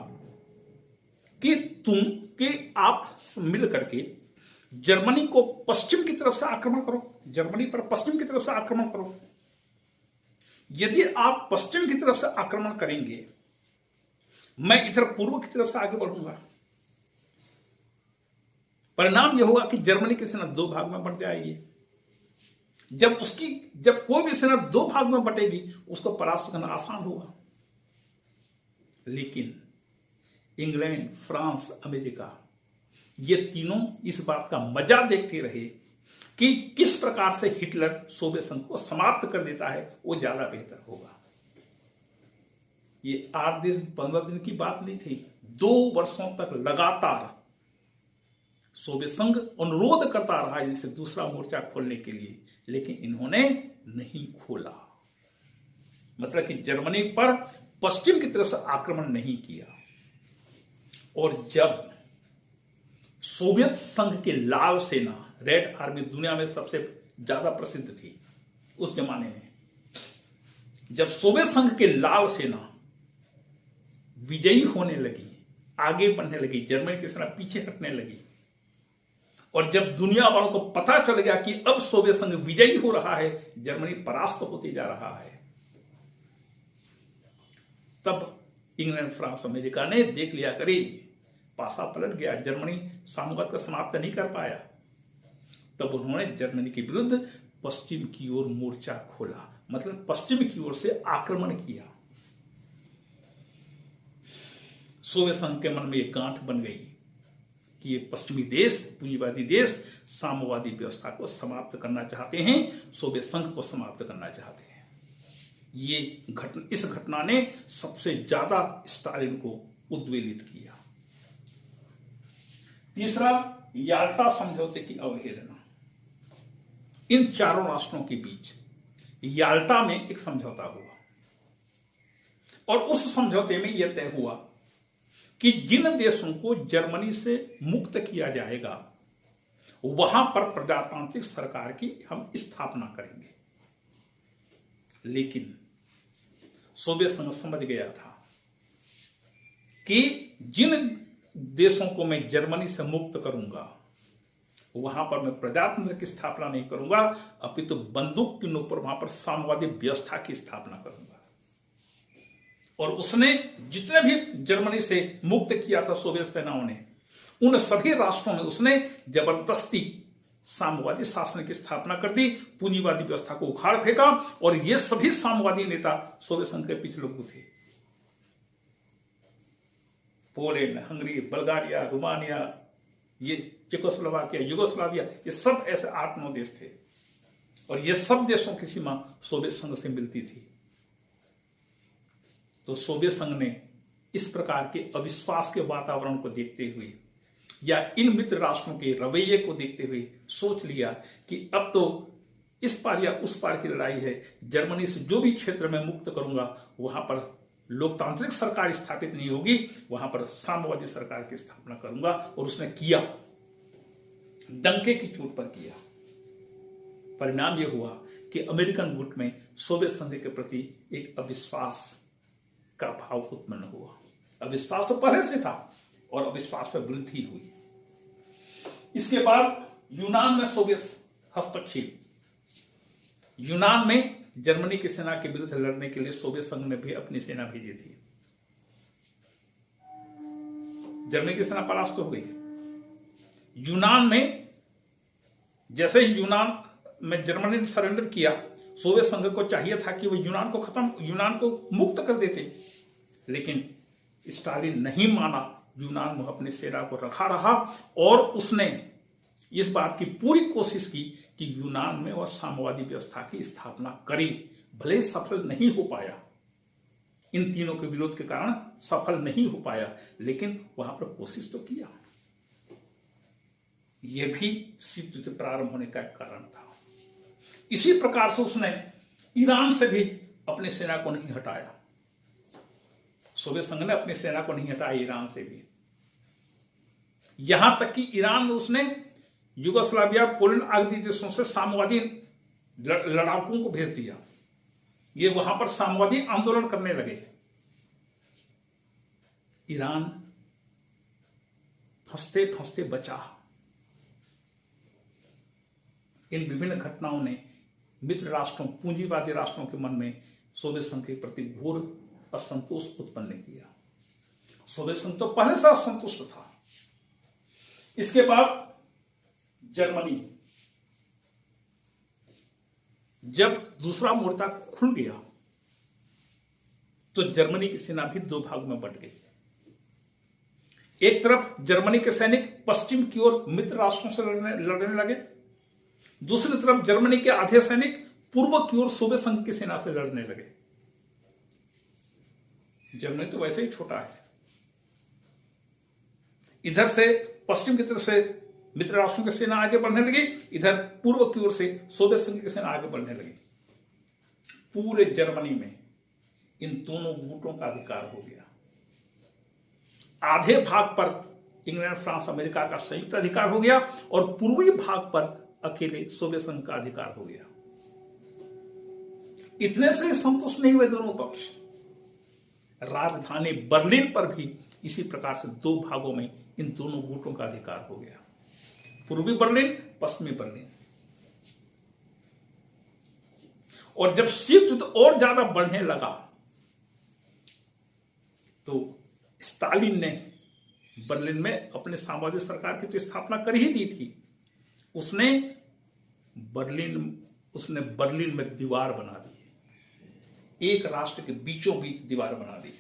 कि आप मिल करके जर्मनी को पश्चिम की तरफ से आक्रमण करो, जर्मनी पर पश्चिम की तरफ से आक्रमण करो। यदि आप पश्चिम की तरफ से आक्रमण करेंगे, मैं इधर पूर्व की तरफ से आगे बढ़ूंगा। परिणाम यह होगा कि जर्मनी की सेना दो भाग में बंट जाएगी। जब कोई भी सेना दो भाग में बटेगी उसको परास्त करना आसान होगा। लेकिन इंग्लैंड, फ्रांस, अमेरिका ये तीनों इस बात का मजा देखते रहे कि किस प्रकार से हिटलर सोवियत संघ को समाप्त कर देता है, वो ज्यादा बेहतर होगा। ये 8 दिन 15 दिन की बात नहीं थी, 2 वर्षों तक लगातार सोवियत संघ अनुरोध करता रहा इसे दूसरा मोर्चा खोलने के लिए, लेकिन इन्होंने नहीं खोला। मतलब कि जर्मनी पर पश्चिम की तरफ से आक्रमण नहीं किया। और जब सोवियत संघ की लाल सेना, रेड आर्मी, दुनिया में सबसे ज्यादा प्रसिद्ध थी उस जमाने में, जब सोवियत संघ की लाल सेना विजयी होने लगी, आगे बढ़ने लगी, जर्मनी की सेना पीछे हटने लगी, और जब दुनिया वालों को पता चल गया कि अब सोवियत संघ विजयी हो रहा है, जर्मनी परास्त होते जा रहा है, तब इंग्लैंड, फ्रांस, अमेरिका ने देख लिया, करे पासा पलट गया, जर्मनी साम्राज्य को समाप्त नहीं कर पाया। तब उन्होंने जर्मनी के विरुद्ध पश्चिम की ओर मोर्चा खोला, मतलब पश्चिम की ओर से आक्रमण किया। सोवियत संघ के मन में एक गांठ बन गई कि ये पश्चिमी देश, पूंजीवादी देश साम्यवादी व्यवस्था को समाप्त करना चाहते हैं, सोवियत संघ को समाप्त करना चाहते हैं। इस घटना ने सबसे ज्यादा स्टालिन को उद्वेलित किया। तीसरा, याल्टा समझौते की अवहेलना। इन चारों राष्ट्रों के बीच याल्टा में एक समझौता हुआ, और उस समझौते में यह तय हुआ कि जिन देशों को जर्मनी से मुक्त किया जाएगा वहां पर प्रजातांत्रिक सरकार की हम स्थापना करेंगे। लेकिन सोवियत संघ समझ गया था कि जिन देशों को मैं जर्मनी से मुक्त करूंगा वहां पर मैं प्रजातंत्र की स्थापना नहीं करूंगा, अपितु बंदूक की नोक पर वहां पर साम्यवादी व्यवस्था की स्थापना करूंगा। और उसने जितने भी जर्मनी से मुक्त किया था सोवियत सेनाओं ने, उन सभी राष्ट्रों में उसने जबरदस्ती साम्यवादी शासन की स्थापना कर दी, पूंजीवादी व्यवस्था को उखाड़ फेंका। और ये सभी साम्यवादी नेता सोवियत संघ के पीछे लोग थे। पोलैंड, हंगरी, बल्गारिया, रोमानिया, ये चेकोस्लोवाकिया, युगोस्लाविया, ये सब ऐसे 8-9 देश थे, और ये सब देशों की सीमा सोवियत संघ से मिलती थी। तो सोवियत संघ ने इस प्रकार के अविश्वास के वातावरण को देखते हुए या इन मित्र राष्ट्रों के रवैये को देखते हुए सोच लिया कि अब तो इस पार या उस पार की लड़ाई है, जर्मनी से जो भी क्षेत्र में मुक्त करूंगा वहां पर लोकतांत्रिक सरकार स्थापित नहीं होगी, वहां पर साम्यवादी सरकार की स्थापना करूंगा। और उसने किया, डंके की चोट पर किया। परिणाम यह हुआ कि अमेरिकन गुट में सोवियत संघ के प्रति एक अविश्वास का भाव उत्पन्न हुआ। अविश्वास तो पहले से था और अविश्वास में वृद्धि हुई। इसके बाद यूनान में सोवियत हस्तक्षेप। यूनान में जर्मनी की सेना के विरुद्ध लड़ने के लिए सोवियत संघ ने भी अपनी सेना भेजी थी। जर्मनी की सेना परास्त हो गई। यूनान में जैसे ही यूनान में जर्मनी ने सरेंडर किया, सोवियत संघ को चाहिए था कि वो यूनान को मुक्त कर देते, लेकिन स्टालिन नहीं माना। यूनान में अपनी सेना को रखा रहा और उसने इस बात की पूरी कोशिश की कि यूनान में वह साम्यवादी व्यवस्था की स्थापना करे। भले सफल नहीं हो पाया, इन तीनों के विरोध के कारण सफल नहीं हो पाया, लेकिन वहां पर कोशिश तो किया। यह भी शीत युद्ध प्रारंभ होने का एक कारण था। इसी प्रकार से उसने ईरान से भी अपनी सेना को नहीं हटाया। सोवियत संघ ने अपनी सेना को नहीं हटाया ईरान से भी। यहां तक कि ईरान में उसने युगोस्लाविया, पोलैंड आदि देशों से साम्यवादी लड़ाकों को भेज दिया। ये वहां पर साम्यवादी आंदोलन करने लगे। ईरान फंसते फंसते बचा। इन विभिन्न घटनाओं ने मित्र राष्ट्रों, पूंजीवादी राष्ट्रों के मन में सोवियत संघ के प्रति घोर असंतोष उत्पन्न किया। सोवियत संघ तो पहले से असंतुष्ट था। इसके बाद जर्मनी, जब दूसरा मोर्चा खुल गया तो जर्मनी की सेना भी दो भाग में बंट गई। एक तरफ जर्मनी के सैनिक पश्चिम की ओर मित्र राष्ट्रों से लड़ने लगे, दूसरी तरफ जर्मनी के आधे सैनिक पूर्व की ओर सोवियत संघ की सेना से लड़ने लगे। जर्मनी तो वैसे ही छोटा है, इधर से पश्चिम की तरफ से मित्र राष्ट्रों की सेना आगे बढ़ने लगी, इधर पूर्व की ओर से सोवियत संघ की सेना आगे बढ़ने लगी। पूरे जर्मनी में इन दोनों गुटों का अधिकार हो गया। आधे भाग पर इंग्लैंड, फ्रांस, अमेरिका का संयुक्त अधिकार हो गया और पूर्वी भाग पर अकेले सोवियत संघ का अधिकार हो गया। इतने से संतुष्ट नहीं हुए दोनों पक्ष। राजधानी बर्लिन पर भी इसी प्रकार से दो भागों में इन दोनों गुटों का अधिकार हो गया, पूर्वी बर्लिन, पश्चिमी बर्लिन। और जब शीत युद्ध और ज्यादा बढ़ने लगा तो स्टालिन ने बर्लिन में अपने साम्राज्य सरकार की तो स्थापना कर ही दी थी। उसने बर्लिन में दीवार बना दी, एक राष्ट्र के बीचों बीच दीवार बना दी।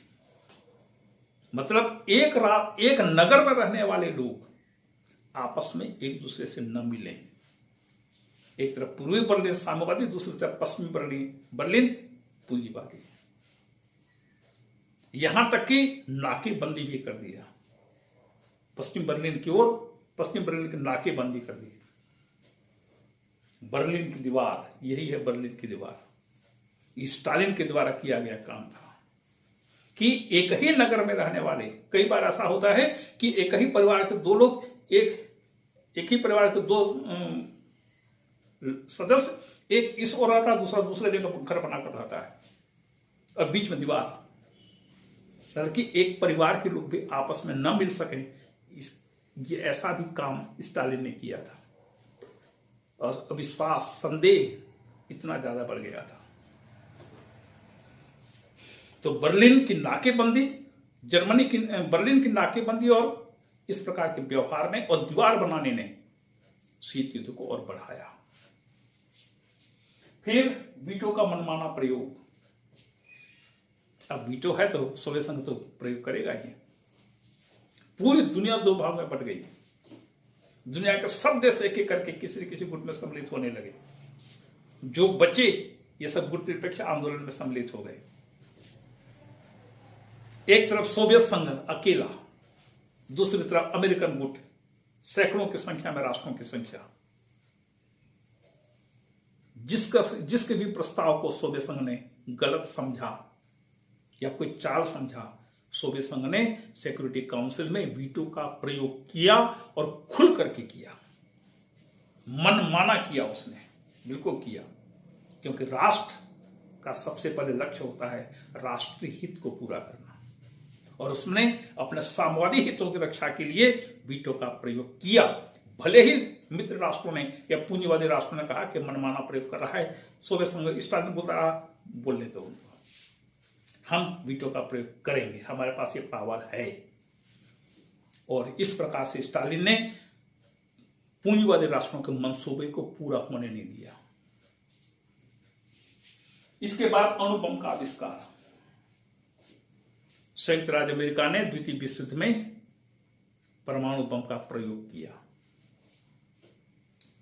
मतलब एक नगर में रहने वाले लोग आपस में एक दूसरे से न मिले। एक तरफ पूर्वी बर्लिन साम्यवादी, दूसरी तरफ पश्चिमी बर्लिन पूंजीवादी। यहां तक कि नाकेबंदी भी कर दिया, पश्चिम बर्लिन की ओर पश्चिम बर्लिन की नाकेबंदी कर दी। बर्लिन की दीवार, यही है बर्लिन की दीवार। स्टालिन के द्वारा किया गया काम था कि एक ही नगर में रहने वाले, कई बार ऐसा होता है कि एक ही परिवार के दो लोग, एक ही परिवार के दो सदस्य, एक इस ओर रहता है, दूसरा दूसरे जगह घर बनाकर रहता है और बीच में दीवार, ताकि एक परिवार के लोग भी आपस में न मिल सके। ये ऐसा भी काम स्टालिन ने किया था और अविश्वास, संदेह इतना ज्यादा बढ़ गया था। तो बर्लिन की नाकेबंदी, बर्लिन की नाकेबंदी और इस प्रकार के व्यवहार ने और दीवार बनाने ने शीत युद्ध को और बढ़ाया। फिर वीटो का मनमाना प्रयोग। अब वीटो है तो सोवियत संघ तो प्रयोग करेगा ही। पूरी दुनिया दो भाग में बट गई। दुनिया के सब देश एक एक करके किसी किसी गुट में सम्मिलित होने लगे। जो बचे ये सब गुट निरपेक्ष आंदोलन में सम्मिलित हो गए। एक तरफ सोवियत संघ अकेला, दूसरी तरफ अमेरिकन गुट, सैकड़ों की संख्या में राष्ट्रों की संख्या। जिसके भी प्रस्ताव को सोवियत संघ ने गलत समझा या कोई चाल समझा, सोवियत संघ ने सिक्योरिटी काउंसिल में वीटो का प्रयोग किया और खुल करके किया। मनमाना किया उसने, बिल्कुल किया, क्योंकि राष्ट्र का सबसे पहले लक्ष्य होता है राष्ट्रीय हित को पूरा करना, और उसने अपने साम्यवादी हितों की रक्षा के लिए वीटो का प्रयोग किया। भले ही मित्र राष्ट्रों ने या पूंजीवादी राष्ट्रों ने कहा कि मनमाना प्रयोग कर रहा है, सोवियत संघ स्टालिन बोलता रहा, बोलने दो उनको, हम वीटो का प्रयोग करेंगे, हमारे पास ये पावर है। और इस प्रकार से स्टालिन ने पूंजीवादी राष्ट्रों के मंसूबे को पूरा होने नहीं दिया। इसके बाद अणु बम का आविष्कार। संयुक्त राज्य अमेरिका ने द्वितीय विश्व युद्ध में परमाणु बम का प्रयोग किया।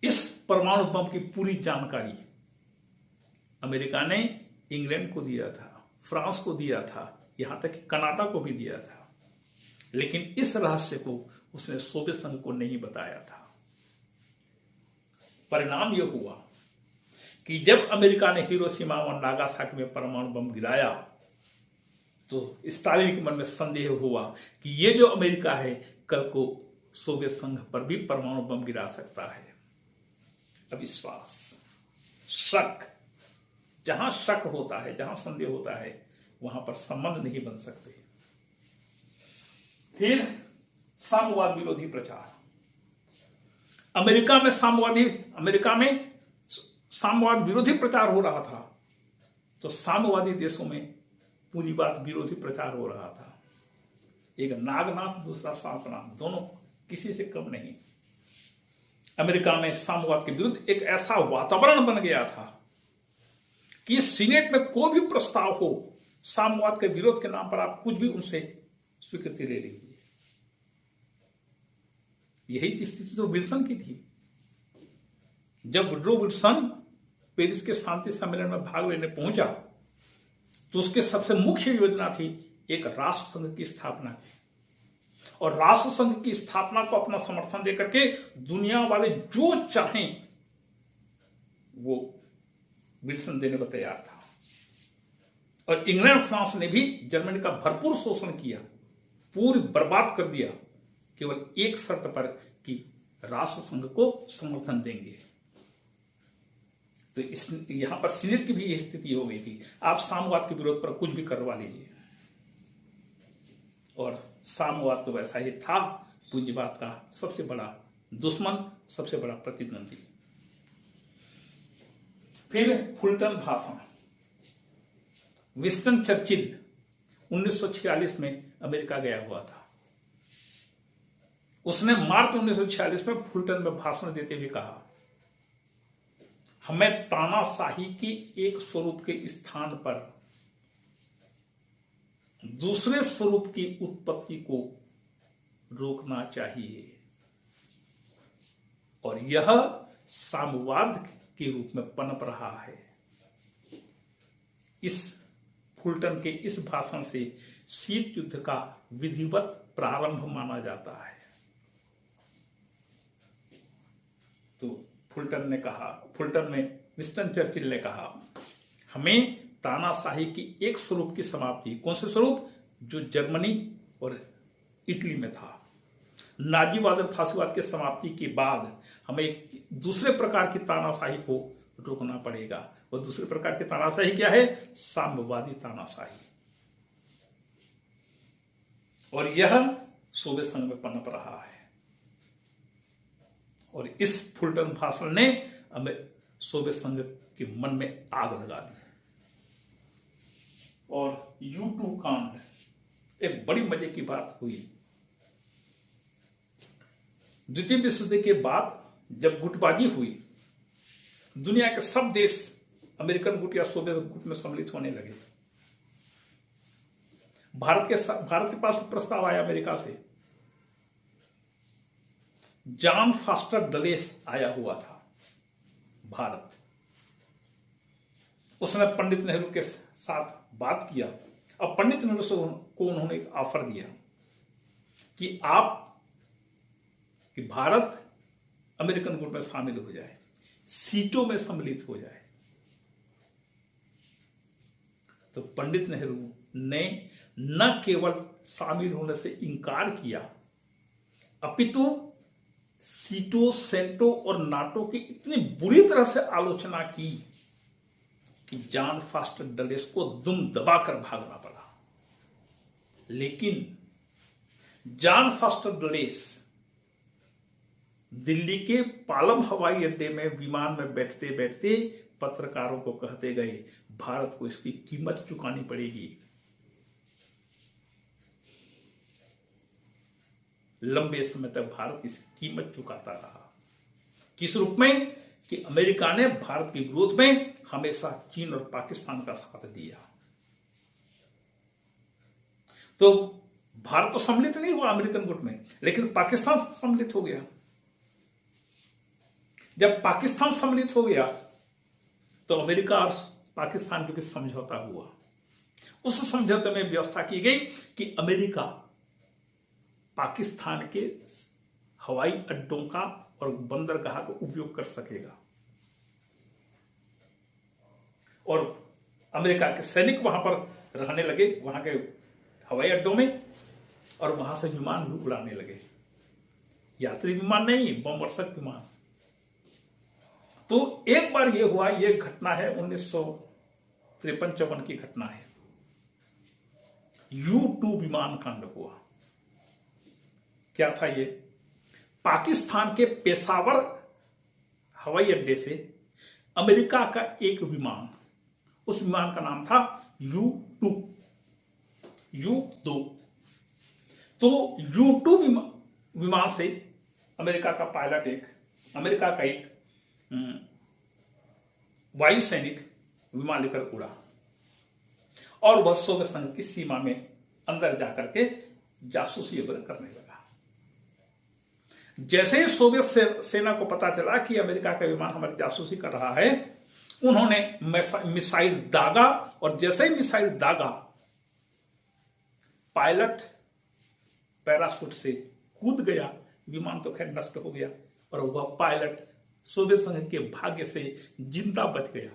इस परमाणु बम की पूरी जानकारी अमेरिका ने इंग्लैंड को दिया था, फ्रांस को दिया था, यहां तक कि कनाडा को भी दिया था, लेकिन इस रहस्य को उसने सोवियत संघ को नहीं बताया था। परिणाम यह हुआ कि जब अमेरिका ने हिरोशिमा और नागासाकी में परमाणु बम गिराया तो स्टालिन के मन में संदेह हुआ कि ये जो अमेरिका है कल को सोवियत संघ पर भी परमाणु बम गिरा सकता है। अविश्वास, शक, जहां शक होता है, जहां संदेह होता है, वहां पर संबंध नहीं बन सकते। फिर साम्यवाद विरोधी प्रचार। अमेरिका में साम्यवाद विरोधी प्रचार हो रहा था, तो साम्यवादी देशों में पूंजीवाद विरोधी प्रचार हो रहा था। एक नागनाथ, दूसरा सांपनाथ, दोनों किसी से कम नहीं। अमेरिका में साम्यवाद के विरुद्ध एक ऐसा वातावरण बन गया था कि सीनेट में कोई भी प्रस्ताव हो, साम्यवाद के विरोध के नाम पर आप कुछ भी उनसे स्वीकृति ले लीजिए। यही स्थिति तो विल्सन की थी। जब वुडरो विल्सन पेरिस के शांति सम्मेलन में भाग लेने पहुंचा तो उसके सबसे मुख्य योजना थी एक राष्ट्र संघ की स्थापना की, और राष्ट्र संघ की स्थापना को अपना समर्थन देकर के दुनिया वाले जो चाहें वो विल्सन देने को तैयार था। और इंग्लैंड फ्रांस ने भी जर्मनी का भरपूर शोषण किया, पूरी बर्बाद कर दिया, केवल एक शर्त पर कि राष्ट्र संघ को समर्थन देंगे। तो यहां पर सीनेट की भी यह स्थिति हो गई थी, आप साम्यवाद के विरोध पर कुछ भी करवा लीजिए। और साम्यवाद तो वैसा ही था, पूंजीवाद का सबसे बड़ा दुश्मन, सबसे बड़ा प्रतिद्वंदी। फिर फुलटन भाषण। विंस्टन चर्चिल 1946 में अमेरिका गया हुआ था। उसने मार्च 1946 में फुलटन में भाषण देते हुए कहा, हमें तानाशाही की एक स्वरूप के स्थान पर दूसरे स्वरूप की उत्पत्ति को रोकना चाहिए, और यह साम्यवाद के रूप में पनप रहा है। इस फुलटन के इस भाषण से शीत युद्ध का विधिवत प्रारंभ माना जाता है। तो फुलटन में विंस्टन चर्चिल ने कहा, हमें तानाशाही की एक स्वरूप की समाप्ति, कौन से स्वरूप, जो जर्मनी और इटली में था, नाजीवाद और फांसीवाद के समाप्ति के बाद हमें एक दूसरे प्रकार की तानाशाही को रोकना पड़ेगा। और दूसरे प्रकार की तानाशाही क्या है? साम्यवादी तानाशाही। और यह सोवियत संघ में पनप रहा है। और इस फुलटन भाषण ने हमें सोवियत संघ के मन में आग लगा दी। और U2 कांड, एक बड़ी मजे की बात हुई। द्वितीय विश्व युद्ध के बाद जब गुटबाजी हुई, दुनिया के सब देश अमेरिकन गुट या सोवियत गुट में सम्मिलित होने लगे। भारत के पास प्रस्ताव आया अमेरिका से। जॉन फास्टर डलेस आया हुआ था भारत। उसने पंडित नेहरू के साथ बात किया। अब पंडित नेहरू को उन्होंने एक ऑफर दिया कि भारत अमेरिकन गुट में शामिल हो जाए, सीटों में सम्मिलित हो जाए। तो पंडित नेहरू ने न केवल शामिल होने से इनकार किया, अपितु सीटों, सेंटो और नाटो की इतनी बुरी तरह से आलोचना की कि जॉन फास्टर डलेस को दुम दबाकर भागना पड़ा। लेकिन जॉन फास्टर डलेस दिल्ली के पालम हवाई अड्डे में विमान में बैठते बैठते पत्रकारों को कहते गए, भारत को इसकी कीमत चुकानी पड़ेगी। लंबे समय तक भारत इसकी कीमत चुकाता रहा। किस रूप में? कि अमेरिका ने भारत के विरोध में हमेशा चीन और पाकिस्तान का साथ दिया। तो भारत तो सम्मिलित नहीं हुआ अमेरिकन गुट में, लेकिन पाकिस्तान सम्मिलित हो गया। जब पाकिस्तान सम्मिलित हो गया तो अमेरिका और पाकिस्तान के बीच समझौता हुआ। उस समझौते में व्यवस्था की गई कि अमेरिका पाकिस्तान के हवाई अड्डों का और बंदरगाह का उपयोग कर सकेगा, और अमेरिका के सैनिक वहां पर रहने लगे, वहां के हवाई अड्डों में, और वहां से विमान भी उड़ाने लगे। यात्री विमान नहीं, बमवर्षक विमान। तो एक बार यह हुआ, यह घटना है 1953-54 की घटना है। U2 विमान कांड हुआ। क्या था ये? पाकिस्तान के पेशावर हवाई अड्डे से अमेरिका का एक विमान, उस विमान का नाम था U2। तो U2 विमान से अमेरिका का पायलट एक अमेरिका का एक वायु सैनिक विमान लेकर उड़ा और वह सोवियत संघ की सीमा में अंदर जाकर के जासूसी वगैरह करने लगा। जैसे ही सोवियत सेना को पता चला कि अमेरिका का विमान हमारी जासूसी कर रहा है, उन्होंने मिसाइल दागा और जैसे ही मिसाइल दागा, पायलट पैराशूट से कूद गया। विमान तो खैर नष्ट हो गया, पर वह पायलट सोवियत संघ के भाग्य से जिंदा बच गया।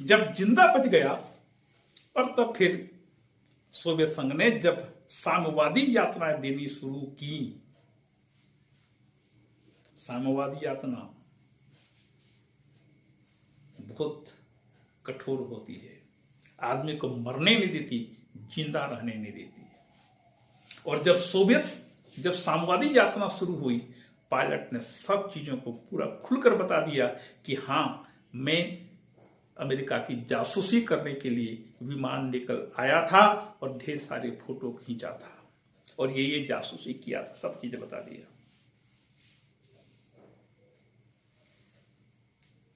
जब जिंदा बच गया और तब फिर सोवियत संघ ने जब साम्यवादी यातनाएं देनी शुरू की, साम्यवादी यातना बहुत कठोर होती है, आदमी को मरने नहीं देती, जिंदा रहने नहीं देती। और जब साम्यवादी यातना शुरू हुई, पायलट ने सब चीजों को पूरा खुलकर बता दिया कि हां, मैं अमेरिका की जासूसी करने के लिए विमान लेकर आया था और ढेर सारे फोटो खींचा था और ये जासूसी किया था, सब चीजें बता दिया।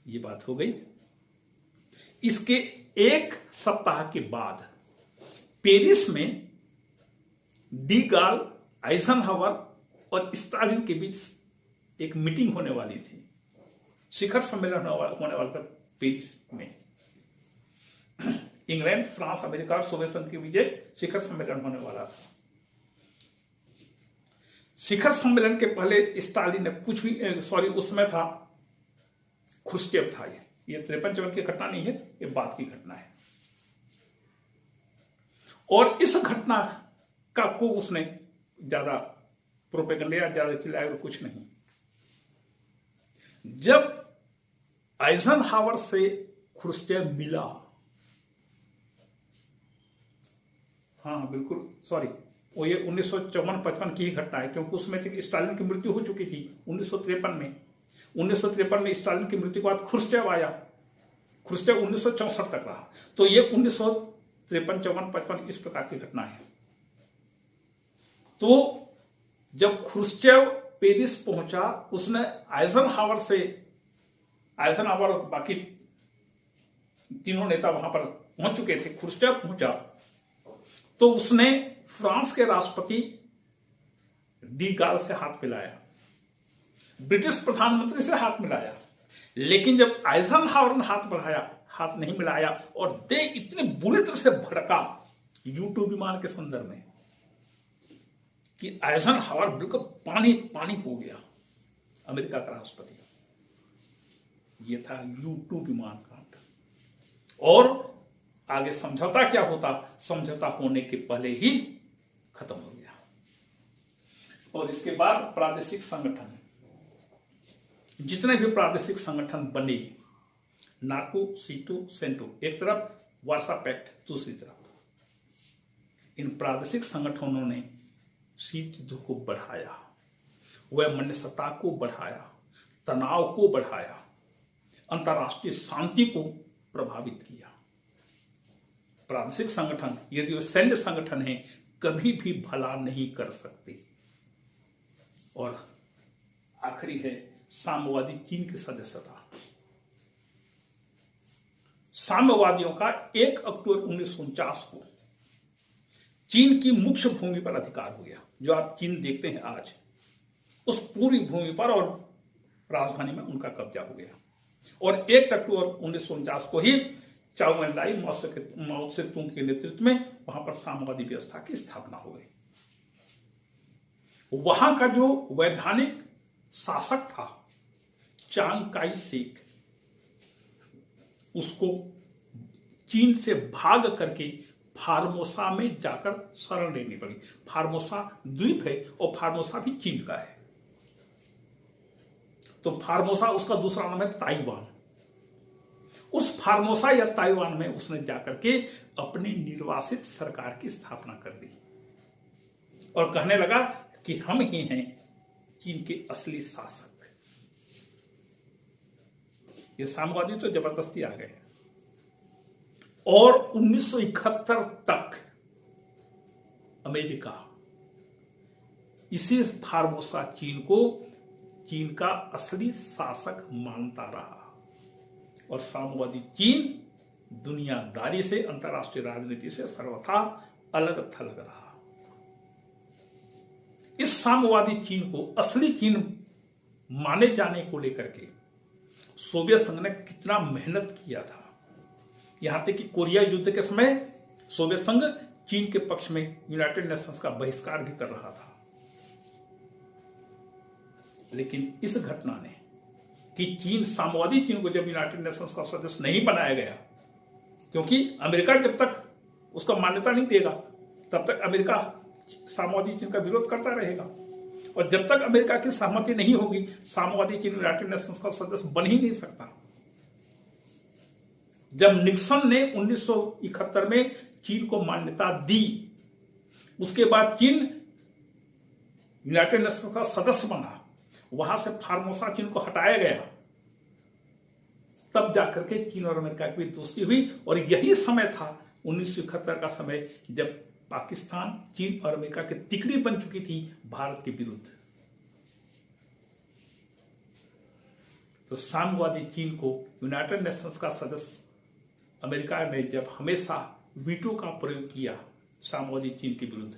ये बात हो गई। इसके एक सप्ताह के बाद पेरिस में डी गॉल, आइजनहावर और स्टालिन के बीच एक मीटिंग होने वाली थी, शिखर सम्मेलन होने वाला था पेरिस में। इंग्लैंड, फ्रांस, अमेरिका और सोवियत संघ के बीच शिखर सम्मेलन होने वाला था। शिखर सम्मेलन के पहले स्टालिन ने कुछ भी उसमें था, खुश्चेव था। ये 53-54 की घटना नहीं है, ये बात की घटना है। और इस घटना का को उसने ज्यादा प्रोपेगेंडा, ज्यादा चिल्लाया, कुछ नहीं। जब आइजनहावर से खुश्चेव मिला, हाँ बिल्कुल सॉरी, वो ये 1954-55 की ही घटना है, क्योंकि उसमें स्टालिन की मृत्यु हो चुकी थी 1953 में। 1953 में स्टालिन की मृत्यु के बाद खुश्चेव आया। खुश्चेव 1964 तक रहा, तो ये 1953-54-55 इस प्रकार की घटना है। तो जब खुश्चेव पेरिस पहुंचा, उसने आइजनहावर और बाकी तीनों नेता वहां पर पहुंच चुके थे। खुश्चेव पहुंचा तो उसने फ्रांस के राष्ट्रपति डी गॉल से हाथ मिलाया, ब्रिटिश प्रधानमंत्री से हाथ मिलाया, लेकिन जब आइजनहावर ने हाथ नहीं मिलाया और दे इतनी बुरी तरह से भड़का U-2 विमान के संदर्भ में कि आइजनहावर बिल्कुल पानी पानी हो गया, अमेरिका का राष्ट्रपति। ये था U-2 विमान कांड। और आगे समझौता क्या होता, समझौता होने के पहले ही खत्म हो गया। और इसके बाद प्रादेशिक संगठन, जितने भी प्रादेशिक संगठन बने, नाटो, सीटो, सेंटो एक तरफ, वार्सा पैक्ट दूसरी तरफ, इन प्रादेशिक संगठनों ने शीत युद्ध को बढ़ाया, वैमनस्यता को बढ़ाया, तनाव को बढ़ाया, अंतर्राष्ट्रीय शांति को प्रभावित किया। प्रादेशिक संगठन, यदि वे सैन्य संगठन है, कभी भी भला नहीं कर सकते। और आखिरी है साम्यवादी चीन की सदस्यता। साम्यवादियों का 1 अक्टूबर 1949 को चीन की मुख्य भूमि पर अधिकार हो गया। जो आप चीन देखते हैं आज, उस पूरी भूमि पर और राजधानी में उनका कब्जा हो गया। और 1 अक्टूबर 1949 को ही चाउ एन-लाई, माओ त्से तुंग के नेतृत्व में वहां पर साम्यवादी व्यवस्था की स्थापना हो गई। वहां का जो वैधानिक शासक था चांग काई शेक, उसको चीन से भाग करके फार्मोसा में जाकर शरण लेनी पड़ी। फार्मोसा द्वीप है और फार्मोसा भी चीन का है। तो फार्मोसा, उसका दूसरा नाम है ताइवान। उस फार्मोसा या ताइवान में उसने जाकर के अपनी निर्वासित सरकार की स्थापना कर दी और कहने लगा कि हम ही हैं चीन के असली शासक। ये साम्यवादी तो जबरदस्ती आ गए। और 1971 तक अमेरिका इसी फार्मोसा चीन को चीन का असली शासक मानता रहा और साम्यवादी चीन दुनियादारी से, अंतर्राष्ट्रीय राजनीति से सर्वथा अलग थलग रहा। इस साम्यवादी चीन को असली चीन माने जाने को लेकर के सोवियत संघ ने कितना मेहनत किया था। यहां तक कि कोरिया युद्ध के समय सोवियत संघ चीन के पक्ष में यूनाइटेड नेशंस का बहिष्कार भी कर रहा था। लेकिन इस घटना ने कि चीन, साम्यवादी चीन को जब यूनाइटेड नेशंस का सदस्य नहीं बनाया गया, क्योंकि अमेरिका जब तक उसको मान्यता नहीं देगा तब तक अमेरिका साम्यवादी चीन का विरोध करता रहेगा, और जब तक अमेरिका की सहमति नहीं होगी साम्यवादी चीन यूनाइटेड नेशंस का सदस्य बन ही नहीं सकता। जब निक्सन ने 1971 में चीन को मान्यता दी, उसके बाद चीन यूनाइटेड नेशंस का सदस्य बना, वहां से फार्मोसा चीन को हटाया गया, तब जाकर के चीन और अमेरिका की दोस्ती हुई। और यही समय था 1971 का समय जब पाकिस्तान चीन और अमेरिका की तिकड़ी बन चुकी थी भारत के विरुद्ध। तो साम्यवादी चीन को यूनाइटेड नेशंस का सदस्य अमेरिका ने जब हमेशा वीटो का प्रयोग किया साम्यवादी चीन के विरुद्ध,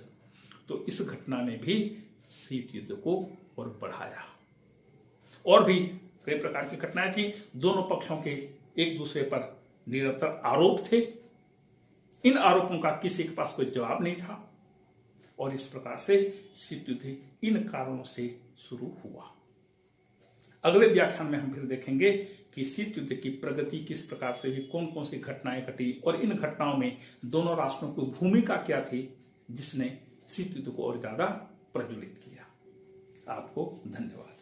तो इस घटना ने भी शीत युद्ध को और बढ़ाया। और भी कई प्रकार की घटनाएं थी। दोनों पक्षों के एक दूसरे पर निरंतर आरोप थे। इन आरोपों का किसी के पास कोई जवाब नहीं था और इस प्रकार से शीत युद्ध इन कारणों से शुरू हुआ। अगले व्याख्यान में हम फिर देखेंगे कि शीत युद्ध की प्रगति किस प्रकार से हुई, कौन कौन सी घटनाएं घटी और इन घटनाओं में दोनों राष्ट्रों की भूमिका क्या थी जिसने शीत युद्ध को और ज्यादा प्रज्वलित किया। आपको धन्यवाद।